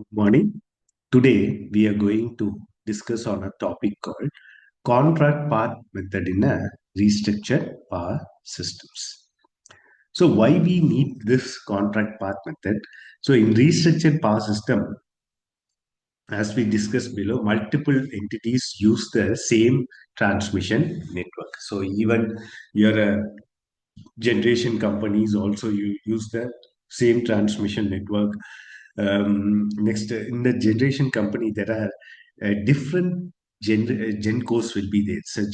Good morning. Today we are going to discuss on a topic called contract path method in a restructured power systems. So why we need this contract path method? So in restructured power system, as we discussed below, multiple entities use the same transmission network. So even your generation companies also use the same transmission network. Next, in the generation company, there are different GENCOs will be there. So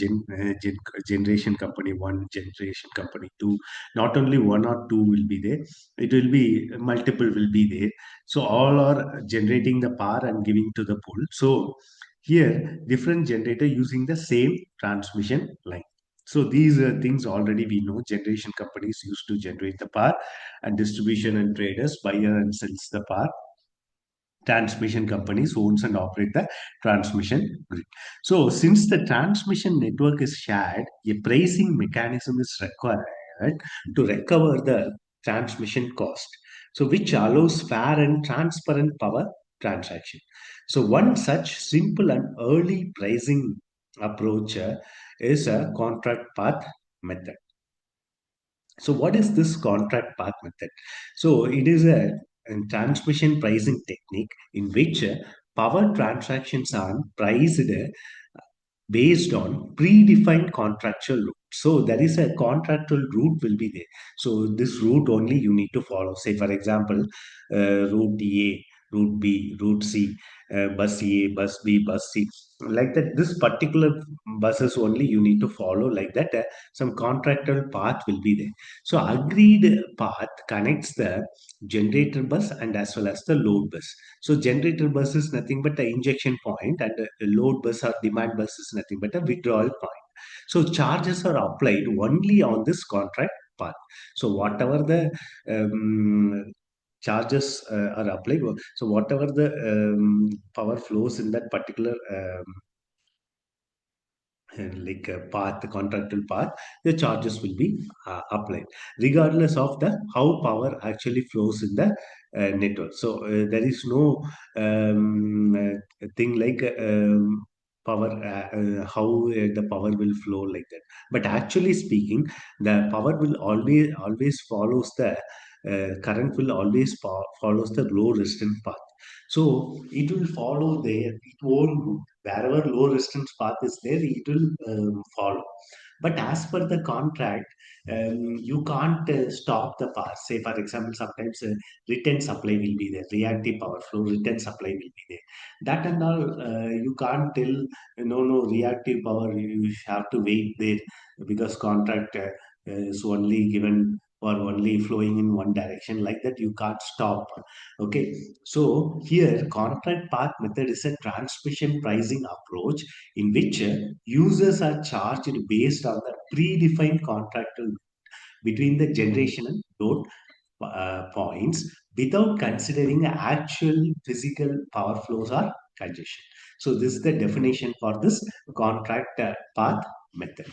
generation company one, generation company two. Not only one or two will be there; it will be multiple will be there. So all are generating the power and giving to the pool. So here, different generator using the same transmission line. So these things already we know. Generation companies used to generate the power, and distribution and traders buyer and sells the power. Transmission companies owns and operate the transmission grid. So since the transmission network is shared, a pricing mechanism is required to recover the transmission cost. So which allows fair and transparent power transaction. So one such simple and early pricing approach is a contract path method. So what is this contract path method? So it is a transmission pricing technique in which power transactions are priced based on predefined contractual route. So there is a contractual route will be there. So this route only you need to follow. Say for example, route A, route B, route C, bus A, bus B, bus C. Like that, this particular buses only you need to follow. Like that, some contractual path will be there. So agreed path connects the generator bus and as well as the load bus. So generator bus is nothing but the injection point, and the load bus or demand bus is nothing but a withdrawal point. So charges are applied only on this contract path. So whatever the charges are applied, so whatever the power flows in that particular like a path, the contractual path, the charges will be applied, regardless of the how power actually flows in the network. So there is no thing like power, how the power will flow like that. But actually speaking, the power will always follows the current will always follows the low resistance path. So it will follow there. It won't, wherever low resistance path is there, it will follow. But as per the contract, you can't stop the path. Say, for example, sometimes return supply will be there, reactive power flow, return supply will be there. That and all, you can't tell, no, reactive power, you have to wait there because contract is only given or only flowing in one direction. Like that, you can't stop. Okay, so here contract path method is a transmission pricing approach in which users are charged based on the predefined contractual between the generation and load points without considering the actual physical power flows or congestion. So this is the definition for this contract path method.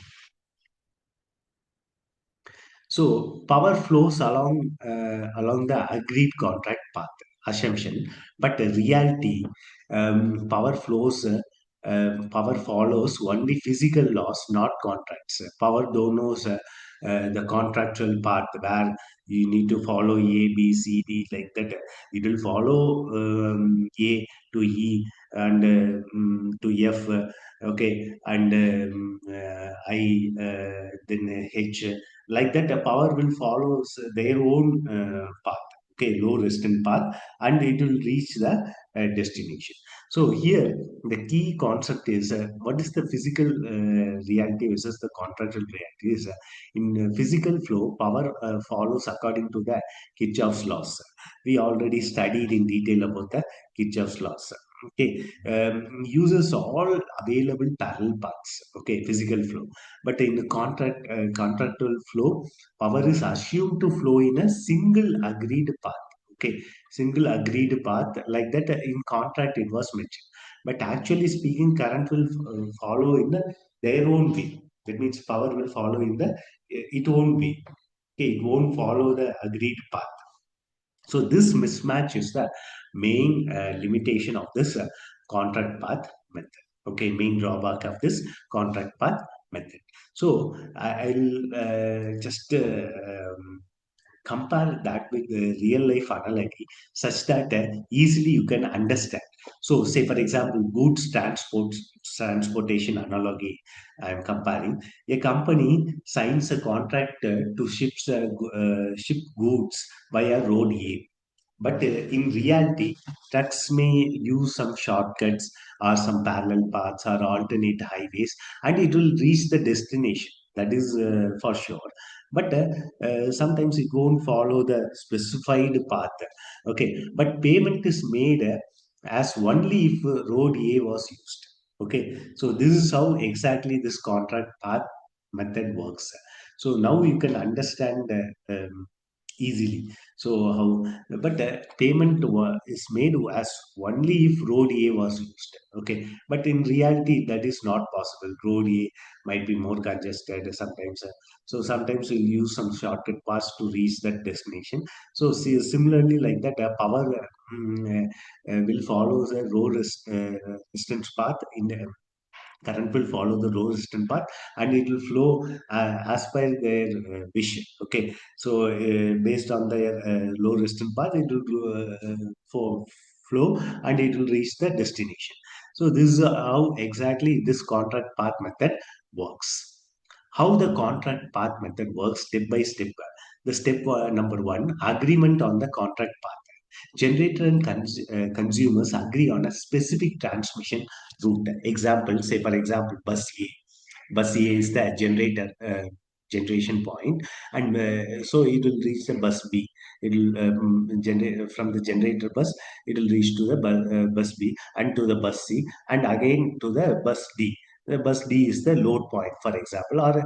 So power flows along the agreed contract path assumption, but the reality, power follows only physical laws, not contracts. Power donors the contractual path where you need to follow A, B, C, D like that. It will follow A to E and to F. Okay, and I then H, like that, a power will follow their own path, okay, low resistance path, and it will reach the destination. So here the key concept is what is the physical reality versus the contractual reality is in physical flow, power follows according to the Kirchhoff's laws. We already studied in detail about the Kirchhoff's laws. Okay, uses all available parallel paths. Okay, physical flow, but in the contractual flow, power is assumed to flow in a single agreed path. Okay, single agreed path, like that in contract it was mentioned. But actually speaking, current will follow in their own way. That means power will follow in its own way. Okay, it won't follow the agreed path. So this mismatch is the main limitation of this contract path method. Okay, main drawback of this contract path method. So I'll just compare that with the real life analogy such that easily you can understand. So say for example, goods transportation analogy I am comparing. A company signs a contract to ship goods via road A, but in reality, trucks may use some shortcuts or some parallel paths or alternate highways, and it will reach the destination. That is for sure. But sometimes it won't follow the specified path. Okay, but payment is made as only if road A was used. Okay, so this is how exactly this contract path method works. So now you can understand easily. So how, but the is made as only if road A was used. Okay, but in reality that is not possible. Road A might be more congested sometimes. So sometimes we'll use some shortcut paths to reach that destination. So see, similarly like that, power will follow the distance path in the current will follow the low resistant path, and it will flow as per their vision. Okay, so based on their low resistant path, it will flow and it will reach the destination. So this is how exactly this contract path method works. How the contract path method works step by step. The step number one, agreement on the contract path. Generator and consumers agree on a specific transmission route. Example, say for example, bus A. Bus A is the generation point, and so it will reach the bus B. It will generate from the generator bus. It will reach to the bus B and to the bus C, and again to the bus D. The bus D is the load point, for example, or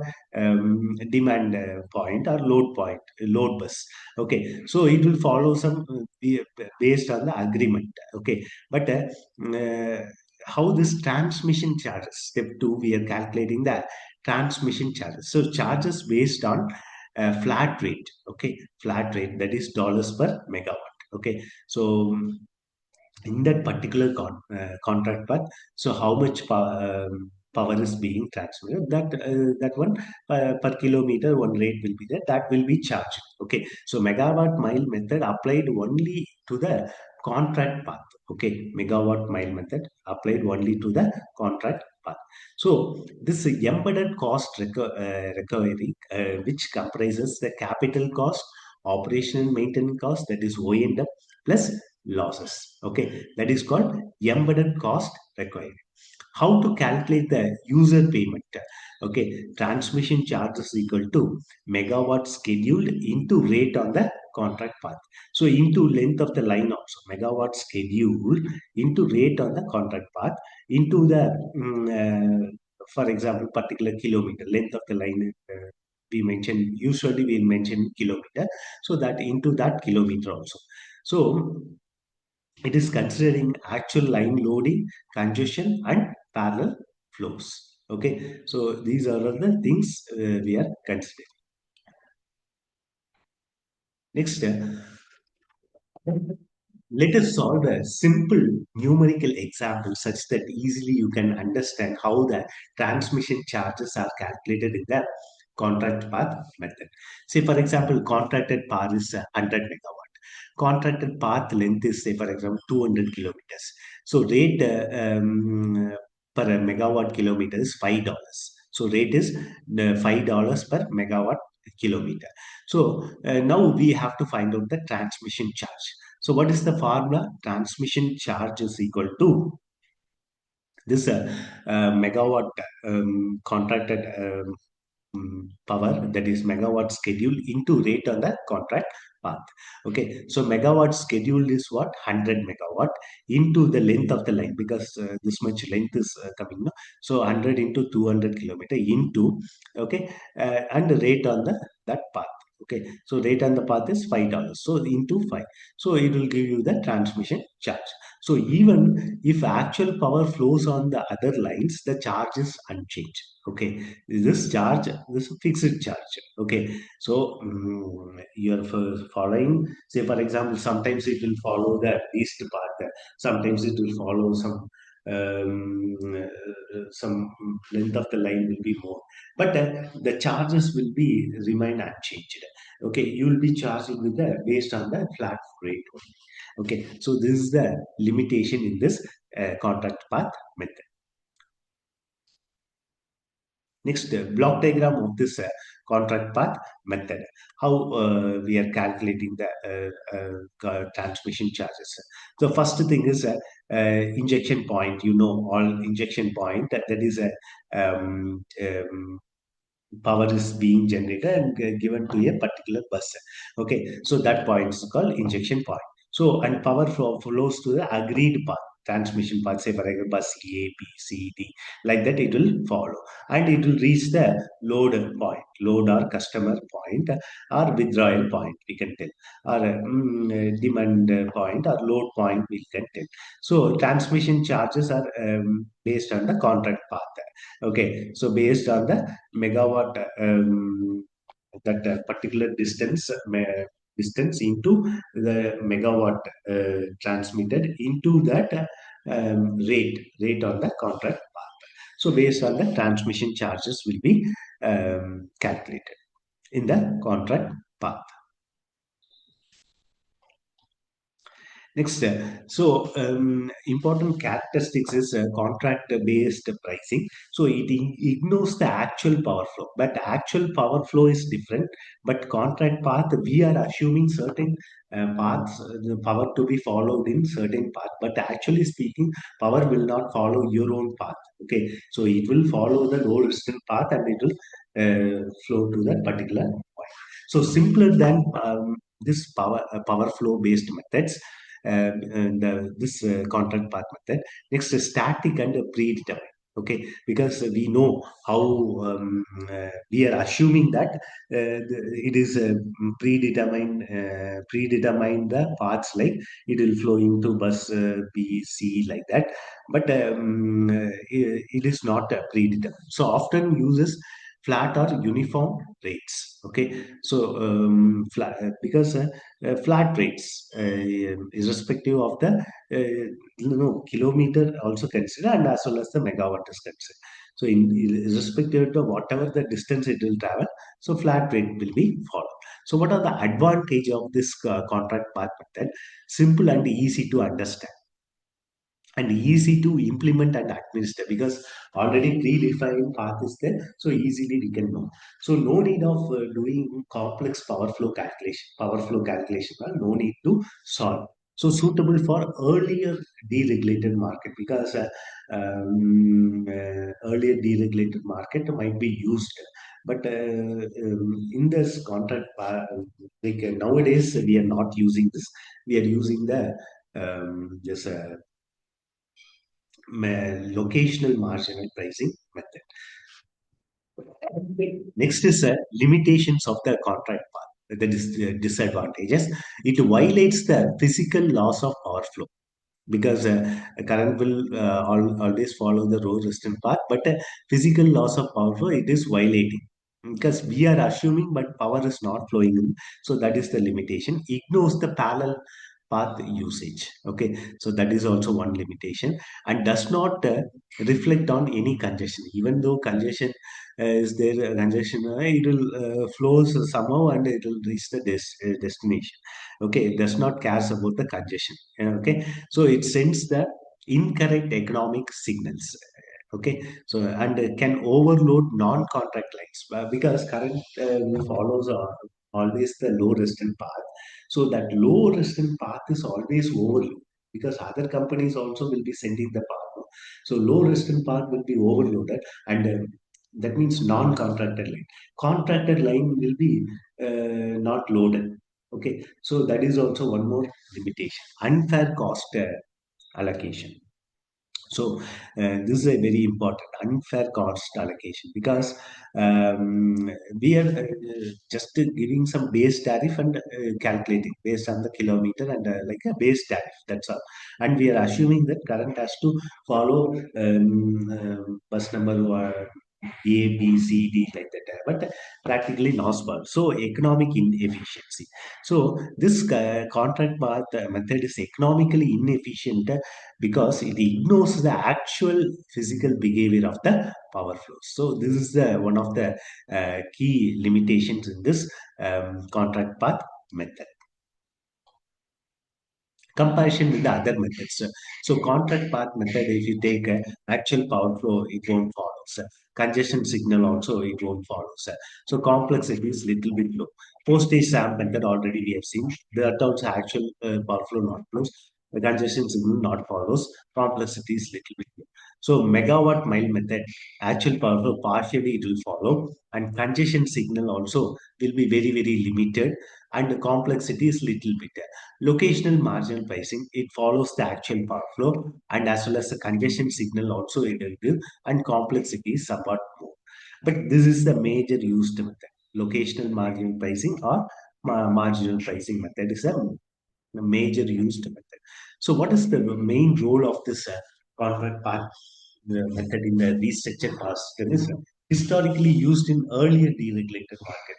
demand point or load point, load bus. Okay, so it will follow some based on the agreement. Okay, but how this transmission charges? Step two, we are calculating the transmission charges. So charges based on flat rate. Okay, flat rate, that is dollars per megawatt. Okay, so in that particular contract path, so how much power is being transmitted, that one per kilometer one rate will be there, that will be charged. Okay, so megawatt mile method applied only to the contract path. Okay, megawatt mile method applied only to the contract path. So this embedded cost recovery, which comprises the capital cost, operational maintenance cost, that is O&M, plus losses. Okay, that is called embedded cost required. How to calculate the user payment? Okay, transmission charge is equal to megawatt scheduled into rate on the contract path. So into length of the line also, megawatt scheduled into rate on the contract path, into the for example particular kilometer length of the line. We mention, usually we mention kilometer, so that into that kilometer also. So it is considering actual line loading, congestion, and parallel flows. Okay, so these are all the things we are considering. Next, let us solve a simple numerical example such that easily you can understand how the transmission charges are calculated in the contract path method. Say, for example, contracted power is 100 megawatt. Contracted path length is, say, for example, 200 kilometers. So, rate per megawatt kilometer is $5. So, rate is $5 per megawatt kilometer. So, now we have to find out the transmission charge. So what is the formula? Transmission charge is equal to this megawatt contracted power, that is megawatt schedule into rate on the contract path. Okay, so megawatt scheduled is what? 100 megawatt into the length of the line, because this much length is coming. No? So 100 into 200 kilometer into, okay, and the rate on the that path. Okay, so rate on the path is $5. So into 5. So it will give you the transmission charge. So even if actual power flows on the other lines, the charge is unchanged. Okay, this charge, this is a fixed charge. Okay, so you're following. Say for example, sometimes it will follow the east path. Sometimes it will follow some length of the line will be more, but the charges will be remain unchanged. Okay, you will be charging with the based on the flat rate only. Okay, so this is the limitation in this contract path method. Next, block diagram of this contract path method. How we are calculating the transmission charges. So first thing is injection point. You know, all injection point that is a power is being generated and given to a particular bus. Okay, so that point is called injection point. So and power flows to the agreed path, transmission path. Say for example, bus A, B, C, D, like that it will follow, and it will reach the load point, load or customer point, or withdrawal point. We can tell, or demand point or load point. We can tell. So transmission charges are based on the contract path. Okay, so based on the megawatt that particular distance into the megawatt transmitted into that rate on the contract path. So based on the transmission charges will be calculated in the contract path. Next, important characteristics is contract-based pricing. So it ignores the actual power flow, but actual power flow is different. But contract path, we are assuming certain paths, the power to be followed in certain path. But actually speaking, power will not follow your own path. Okay, so it will follow the low resistance path and it will flow to that particular point. So simpler than this power flow based methods, this contract path method. Next is static and predetermined. Okay, because we know how we are assuming that it is predetermined the paths, like it will flow into bus B, C, like that. But it is not predetermined. So often uses flat or uniform rates. Okay, so because flat rates irrespective of the kilometer also consider, and as well as the megawatt is considered. So in irrespective of whatever the distance it will travel, so flat rate will be followed. So what are the advantage of this contract path method? Simple and easy to understand and easy to implement and administer, because already predefined path is there, so easily we can know. So no need of doing complex power flow calculation, no need to solve. So suitable for earlier deregulated market, because earlier deregulated market might be used, but in this contract like nowadays we are not using this. We are using the this locational marginal pricing method. Next is limitations of the contract path. That is disadvantages. It violates the physical laws of power flow, because current will always follow the row resistant path, but physical loss of power flow it is violating, because we are assuming but power is not flowing in. So that is the limitation. Ignores the parallel path usage. Okay, so that is also one limitation, and does not reflect on any congestion. Even though congestion is there, congestion it will flows somehow and it will reach the destination. Okay, it does not cares about the congestion. Okay, so it sends the incorrect economic signals. Okay, so and it can overload non-contract lines, because current follows always the low resistance path. So that low resistance path is always overloaded, because other companies also will be sending the power, no? So low resistance path will be overloaded, and that means non-contracted line. Contracted line will be not loaded. Okay, so that is also one more limitation. Unfair cost allocation. So this is a very important unfair cost allocation because we are just giving some base tariff and calculating based on the kilometer and like a base tariff. That's all, and we are assuming that current has to follow bus number A, B, C, D like that, but practically not possible. So economic inefficiency. So this contract path method is economically inefficient because it ignores the actual physical behavior of the power flows. So this is the one of the key limitations in this contract path method. Comparison with the other methods. So contract path method, if you take actual power flow, it won't follow. Congestion signal also, it won't follow. So complexity is little bit low. Postage stamp method already we have seen. That also actual power flow not flows. The congestion signal not follows. Complexity is little bit low. So megawatt mile method, actual power flow partially it will follow, and congestion signal also will be very very limited, and the complexity is little bit. Locational marginal pricing, it follows the actual power flow and as well as the congestion signal also it will give, and complexity is somewhat more. But this is the major used method. Locational marginal pricing or marginal pricing method is a major used method. So what is the main role of this contract path method in the restructured power system is historically used in earlier deregulated market.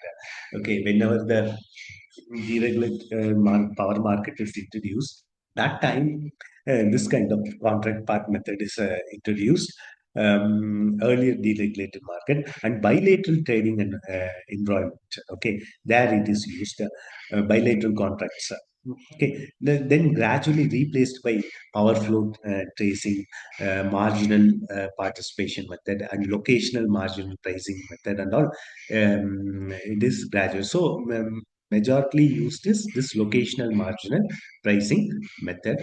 Okay, whenever the deregulated power market is introduced, that time this kind of contract path method is introduced. Earlier deregulated market and bilateral trading and environment. Okay, there it is used. Bilateral contracts. Okay, then gradually replaced by power flow tracing, marginal participation method, and locational marginal pricing method, and all. It is gradual. So, majorly used is this locational marginal pricing method.